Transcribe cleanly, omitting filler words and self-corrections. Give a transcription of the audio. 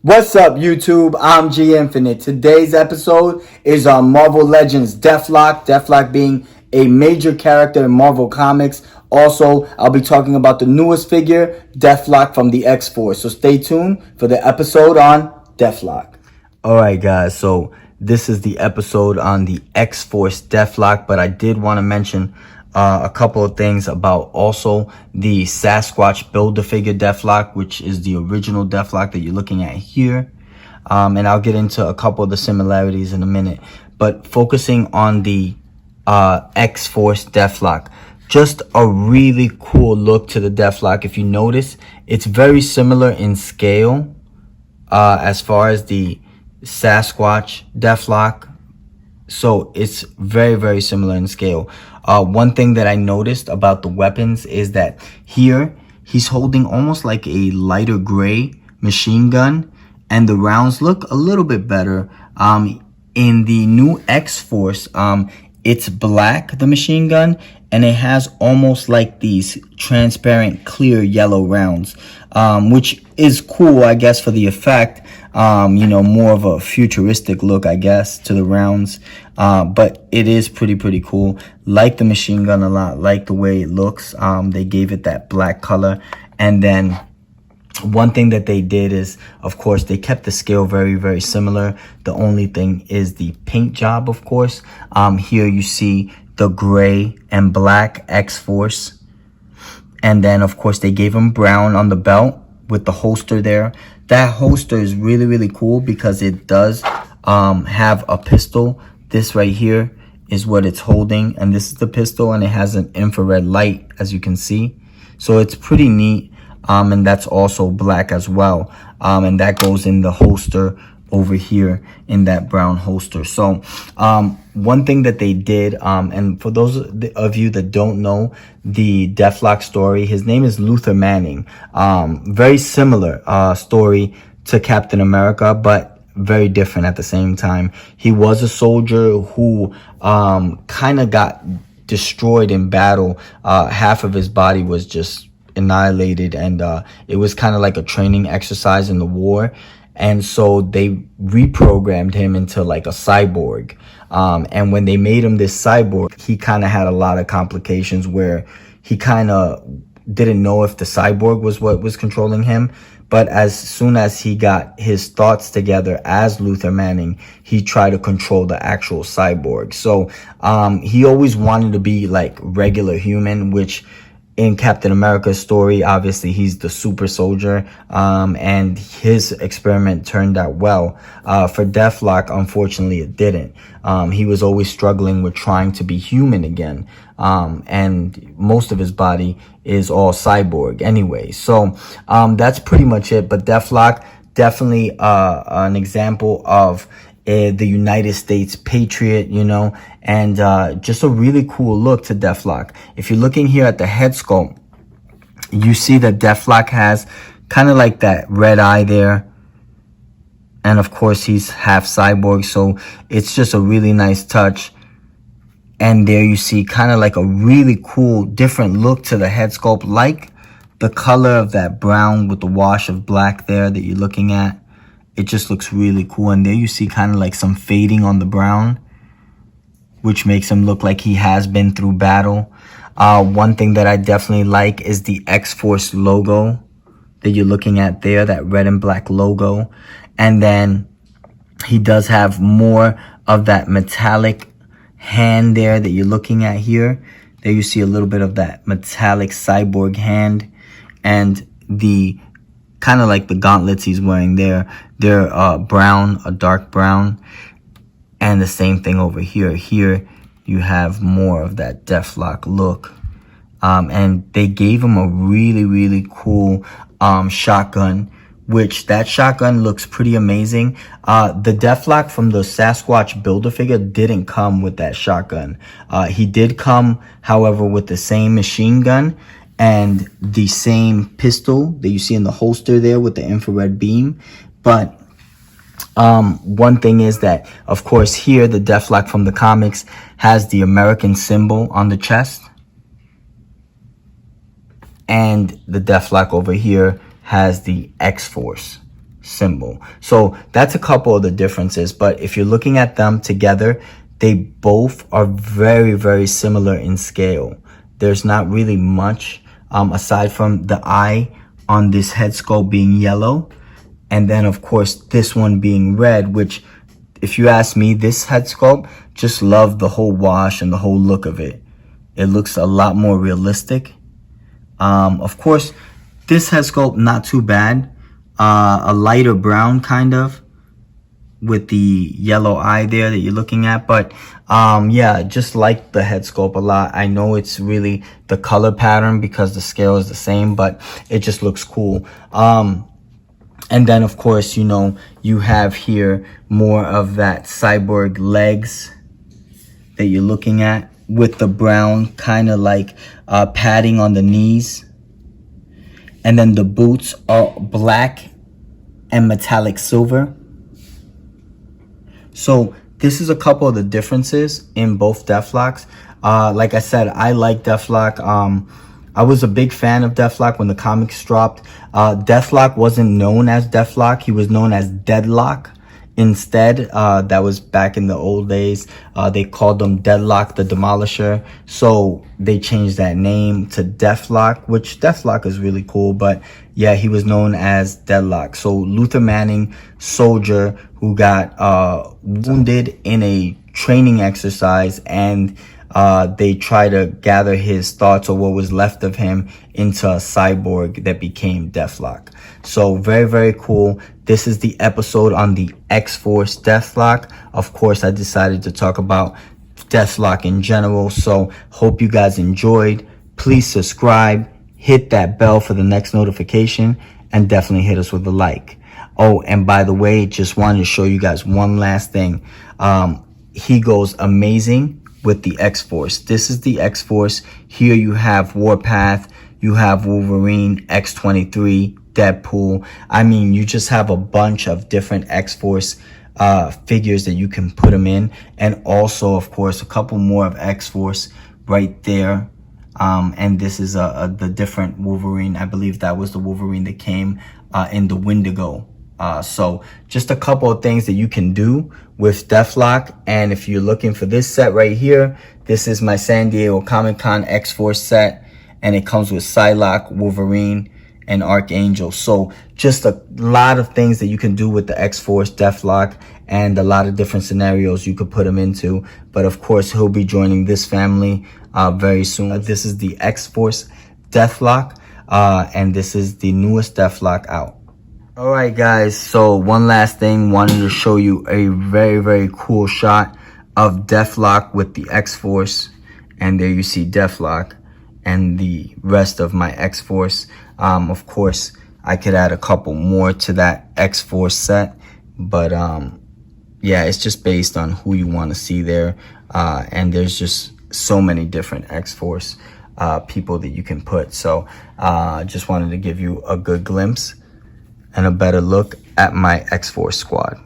What's up, YouTube? I'm G Infinite. Today's episode is on Marvel Legends Deathlok. Deathlok being a major character in Marvel Comics. Also, I'll be talking about the newest figure, Deathlok from the X-Force. So stay tuned for the episode on Deathlok. Alright guys, so this is the episode on the X-Force Deathlok, but I did want to mention a couple of things about also the Sasquatch Build-A-Figure Deathlok, which is the original Deathlok that you're looking at here. And I'll get into a couple of the similarities in a minute. But focusing on the X-Force Deathlok, just a really cool look to the Deathlok. If you notice, it's very similar in scale as far as the Sasquatch Deathlok. So it's very, very similar in scale. One thing that I noticed about the weapons is that here he's holding almost like a lighter gray machine gun, and the rounds look a little bit better. In the new X-Force, it's black, the machine gun, and it has almost like these transparent clear yellow rounds, which is cool, I guess, for the effect. You know, more of a futuristic look, I guess, to the rounds. But it is pretty cool. Like the machine gun a lot, like the way it looks. They gave it that black color. And then one thing that they did is, of course, they kept the scale very similar. The only thing is the paint job, of course. Here you see the gray and black X-Force. And then, of course, they gave him brown on the belt with the holster there. That holster is really cool because it does have a pistol. This right here is what it's holding, and this is the pistol, and it has an infrared light, as you can see. So it's pretty neat, and that's also black as well. And that goes in the holster over here in that brown holster. So one thing that they did, and for those of you that don't know the Deathlok story, his name is Luther Manning. Very similar story to Captain America, but very different at the same time. He was a soldier who kind of got destroyed in battle. Half of his body was just annihilated, and it was kind of like a training exercise in the war. And so they reprogrammed him into like a cyborg. And when they made him this cyborg, he kind of had a lot of complications where he kind of didn't know if the cyborg was what was controlling him. But as soon as he got his thoughts together as Luther Manning, he tried to control the actual cyborg. So he always wanted to be like regular human, which in Captain America's story, obviously he's the super soldier, and his experiment turned out well. For Deathlok, unfortunately, it didn't. He was always struggling with trying to be human again, and most of his body is all cyborg anyway. So that's pretty much it. But Deathlok, definitely an example of the United States patriot, you know, and just a really cool look to Deathlok. If you're looking here at the head sculpt, you see that Deathlok has kind of like that red eye there. And of course, he's half cyborg, so it's just a really nice touch. And there you see kind of like a really cool, different look to the head sculpt, like the color of that brown with the wash of black there that you're looking at. It just looks really cool. And there you see kind of like some fading on the brown, which makes him look like he has been through battle. One thing that I definitely like is the X-Force logo that you're looking at there, that red and black logo. And then he does have more of that metallic hand there that you're looking at here. There you see a little bit of that metallic cyborg hand, and the kind of like the gauntlets he's wearing there, they're brown, a dark brown. And the same thing over here. Here you have more of that Deathlok look. And they gave him a really cool shotgun, which that shotgun looks pretty amazing. The Deathlok from the Sasquatch Build-A-Figure didn't come with that shotgun. He did come, however, with the same machine gun and the same pistol that you see in the holster there with the infrared beam. But one thing is that, of course, here the Deathlok from the comics has the American symbol on the chest, and the Deathlok over here has the X-Force symbol. So that's a couple of the differences, but if you're looking at them together, they both are very, very similar in scale. There's not really much aside from the eye on this head sculpt being yellow, and then of course this one being red, which, if you ask me, this head sculpt, just love the whole wash and the whole look of it. It looks a lot more realistic. Of course, this head sculpt, not too bad. A lighter brown kind of, with the yellow eye there that you're looking at. But yeah, just like the head sculpt a lot. I know it's really the color pattern because the scale is the same, but it just looks cool. And then of course, you know, you have here more of that cyborg legs that you're looking at, with the brown kind of like padding on the knees. And then the boots are black and metallic silver. So this is a couple of the differences in both Deathloks. Like I said, I like Deathlok. I was a big fan of Deathlok when the comics dropped. Deathlok wasn't known as Deathlok. He was known as Deathlok instead. That was back in the old days. They called him Deathlok the Demolisher. So they changed that name to Deathlok, which Deathlok is really cool. But yeah, he was known as Deathlok. So Luther Manning, soldier who got wounded in a training exercise, and they try to gather his thoughts, or what was left of him, into a cyborg that became Deathlok. So very, very cool. This is the episode on the X-Force Deathlok. Of course, I decided to talk about Deathlok in general. So hope you guys enjoyed. Please subscribe, hit that bell for the next notification, and definitely hit us with a like. Oh, and by the way, just wanted to show you guys one last thing. He goes amazing with the X-Force. This is the X-Force. Here you have Warpath, you have Wolverine, X-23, Deadpool. I mean, you just have a bunch of different X-Force figures that you can put them in. And also, of course, a couple more of X-Force right there. And this is the different Wolverine. I believe that was the Wolverine that came in the Wendigo. So just a couple of things that you can do with Deathlok. And if you're looking for this set right here, this is my San Diego Comic-Con X-Force set, and it comes with Psylocke, Wolverine, and Archangel. So just a lot of things that you can do with the X-Force Deathlok, and a lot of different scenarios you could put him into. But of course, he'll be joining this family very soon. This is the X-Force Deathlok, and this is the newest Deathlok out. All right, guys, so one last thing, wanted to show you a very, very cool shot of Deathlok with the X-Force. And there you see Deathlok and the rest of my X-Force. Of course, I could add a couple more to that X-Force set, but yeah, it's just based on who you want to see there. And there's just so many different X-Force people that you can put. So just wanted to give you a good glimpse and a better look at my X-Force squad.